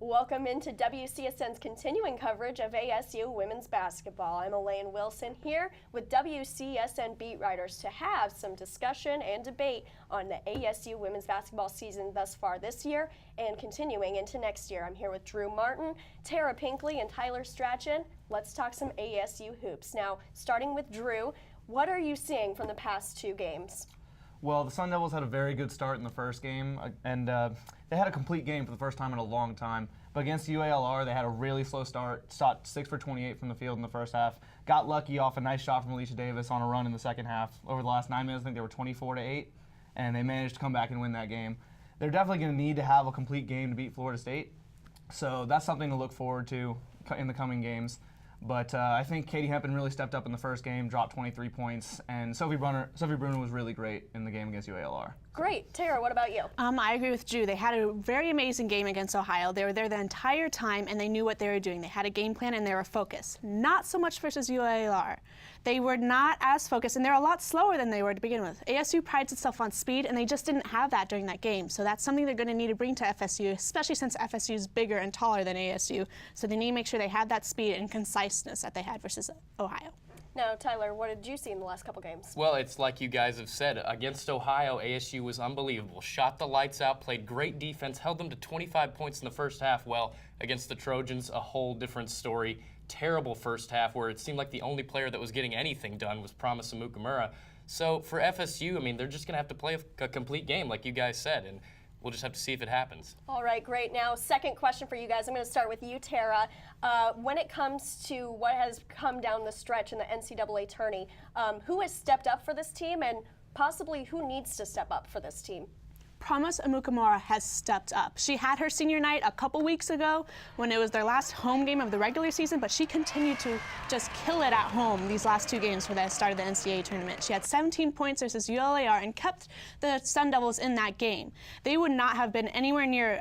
Welcome into WCSN's continuing coverage of ASU women's basketball. I'm Elaine Wilson here with WCSN beat writers to have some discussion and debate on the ASU women's basketball season thus far this year and continuing into next year. I'm here with Drew Martin, Tara Pinkley, and Tyler Strachan. Let's talk some ASU hoops. Now, starting with Drew, what are you seeing from the past two games? Well, the Sun Devils had a very good start in the first game, and they had a complete game for the first time in a long time. But against UALR, they had a really slow start, shot 6 for 28 from the field in the first half, got lucky off a nice shot from Alicia Davis on a run in the second half. Over the last 9 minutes, I think they were 24-8, and they managed to come back and win that game. They're definitely going to need to have a complete game to beat Florida State, so that's something to look forward to in the coming games. But I think Katie Hempen really stepped up in the first game, dropped 23 points, and Sophie Bruner was really great in the game against UALR. Great. Tara, what about you? I agree with Drew. They had a very amazing game against Ohio. They were there the entire time, and they knew what they were doing. They had a game plan, and they were focused. Not so much versus UALR. They were not as focused, and they're a lot slower than they were to begin with. ASU prides itself on speed, and they just didn't have that during that game. So that's something they're going to need to bring to FSU, especially since FSU is bigger and taller than ASU. So they need to make sure they have that speed and conciseness that they had versus Ohio. Now, Tyler, what did you see in the last couple games? Well, it's like you guys have said. Against Ohio, ASU was unbelievable. Shot the lights out, played great defense, held them to 25 points in the first half. Well, against the Trojans, a whole different story. Terrible first half where it seemed like the only player that was getting anything done was Promise Amukamura. So for FSU, I mean, they're just going to have to play a complete game, like you guys said, and we'll just have to see if it happens. All right, great. Now, second question for you guys. I'm going to start with you, Tara. When it comes to what has come down the stretch in the NCAA tourney, who has stepped up for this team and possibly who needs to step up for this team? Promise Amukamura has stepped up. She had her senior night a couple weeks ago when it was their last home game of the regular season, but she continued to just kill it at home these last two games for the start of the NCAA tournament. She had 17 points versus ULAR and kept the Sun Devils in that game. They would not have been anywhere near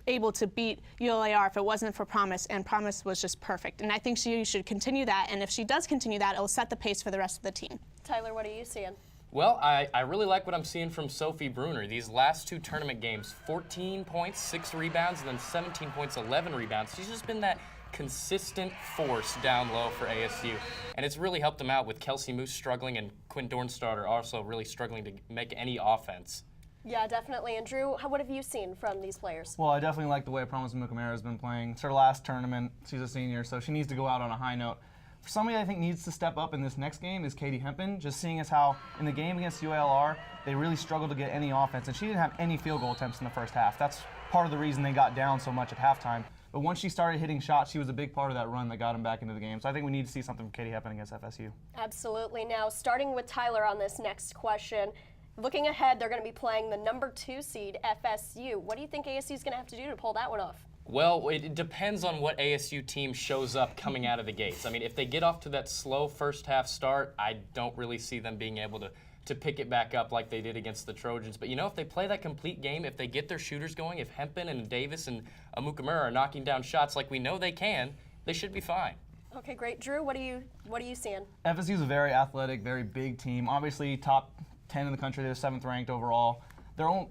able to beat ULAR if it wasn't for Promise, and Promise was just perfect. And I think she should continue that, and if she does continue that, it'll set the pace for the rest of the team. Tyler, what are you seeing? Well, I really like what I'm seeing from Sophie Bruner. These last two tournament games, 14 points, 6 rebounds, and then 17 points, 11 rebounds. She's just been that consistent force down low for ASU. And it's really helped them out with Kelsey Moose struggling and Quinn Dornstarter also really struggling to make any offense. Yeah, definitely. And Drew, what have you seen from these players? Well, I definitely like the way Promise Amukamura has been playing. It's her last tournament. She's a senior, so she needs to go out on a high note. For somebody I think needs to step up in this next game is Katie Hempen, just seeing as how in the game against UALR, they really struggled to get any offense, and she didn't have any field goal attempts in the first half. That's part of the reason they got down so much at halftime. But once she started hitting shots, she was a big part of that run that got them back into the game. So I think we need to see something from Katie Hempen against FSU. Absolutely. Now, starting with Tyler on this next question, looking ahead, they're going to be playing the number 2 seed, FSU. What do you think ASU is going to have to do to pull that one off? Well, it depends on what ASU team shows up coming out of the gates. I mean, if they get off to that slow first half start, I don't really see them being able to pick it back up like they did against the Trojans. But, you know, if they play that complete game, if they get their shooters going, if Hempen and Davis and Amukamura are knocking down shots like we know they can, they should be fine. Okay, great. Drew, what are you seeing? FSU is a very athletic, very big team. Obviously, top 10 in the country. They're 7th ranked overall.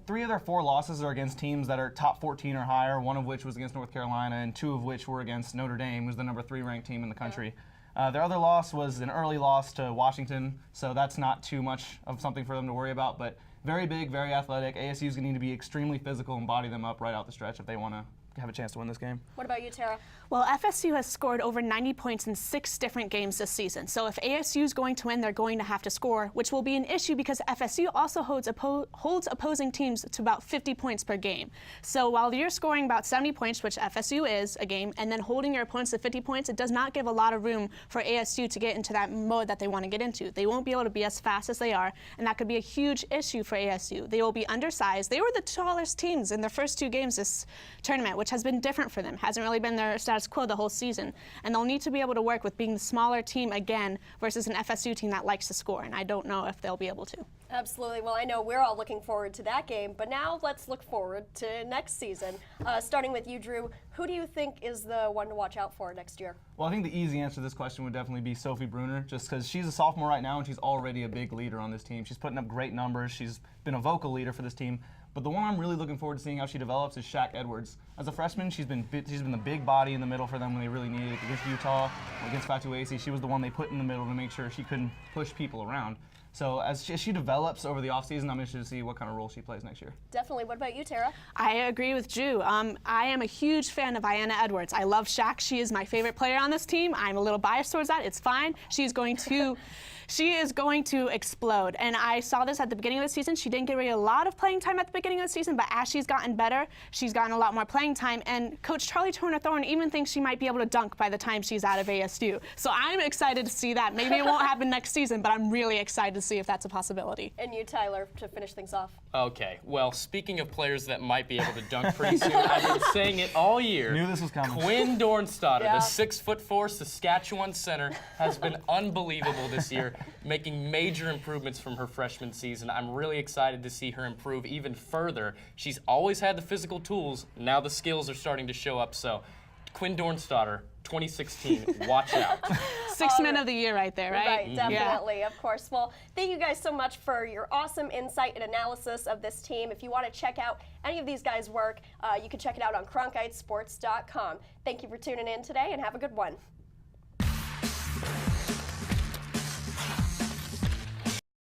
3 of their 4 losses are against teams that are top 14 or higher, one of which was against North Carolina, and 2 of which were against Notre Dame, who's the number 3 ranked team in the country. Their other loss was an early loss to Washington, so that's not too much of something for them to worry about, but very big, very athletic. ASU is going to need to be extremely physical and body them up right out the stretch if they want to have a chance to win this game. What about you, Tara? Well, FSU has scored over 90 points in 6 different games this season. So if ASU is going to win, they're going to have to score, which will be an issue because FSU also holds opposing teams to about 50 points per game. So while you're scoring about 70 points, which FSU is a game, and then holding your opponents to 50 points, it does not give a lot of room for ASU to get into that mode that they want to get into. They won't be able to be as fast as they are, and that could be a huge issue for ASU. They will be undersized. They were the tallest teams in their first 2 games this tournament, which has been different for them. Hasn't really been their status quo the whole season. And they'll need to be able to work with being the smaller team again versus an FSU team that likes to score. And I don't know if they'll be able to. Absolutely. Well, I know we're all looking forward to that game, but now let's look forward to next season. Starting with you, Drew, who do you think is the one to watch out for next year? Well, I think the easy answer to this question would definitely be Sophie Bruner, just because she's a sophomore right now and she's already a big leader on this team. She's putting up great numbers. She's been a vocal leader for this team. But the one I'm really looking forward to seeing how she develops is Shaq Edwards. As a freshman, she's been the big body in the middle for them when they really needed it. Against Utah, against Fatu AC, she was the one they put in the middle to make sure she couldn't push people around. So as she develops over the offseason, I'm interested to see what kind of role she plays next year. Definitely. What about you, Tara? I agree with Drew. I am a huge fan of Ayanna Edwards. I love Shaq. She is my favorite player on this team. I'm a little biased towards that. It's fine. She is going to explode. And I saw this at the beginning of the season. She didn't get really a lot of playing time at the beginning of the season, but as she's gotten better, she's gotten a lot more playing time. And Coach Charlie Turner-Thorne even thinks she might be able to dunk by the time she's out of ASU. So I'm excited to see that. Maybe it won't happen next season, but I'm really excited to see if that's a possibility. And you, Tyler, to finish things off. Okay, well, speaking of players that might be able to dunk pretty soon, I've been saying it all year. Knew this was coming. Quinn Dornstadter, Yeah. the 6'4" Saskatchewan center, has been unbelievable this year, making major improvements from her freshman season. I'm really excited to see her improve even further. She's always had the physical tools. Now the skills are starting to show up. So, Quinn Dornstadter, 2016, watch out. Sixth man of the year right there, right? Right, definitely, of course. Well, thank you guys so much for your awesome insight and analysis of this team. If you want to check out any of these guys' work, you can check it out on CronkiteSports.com. Thank you for tuning in today, and have a good one.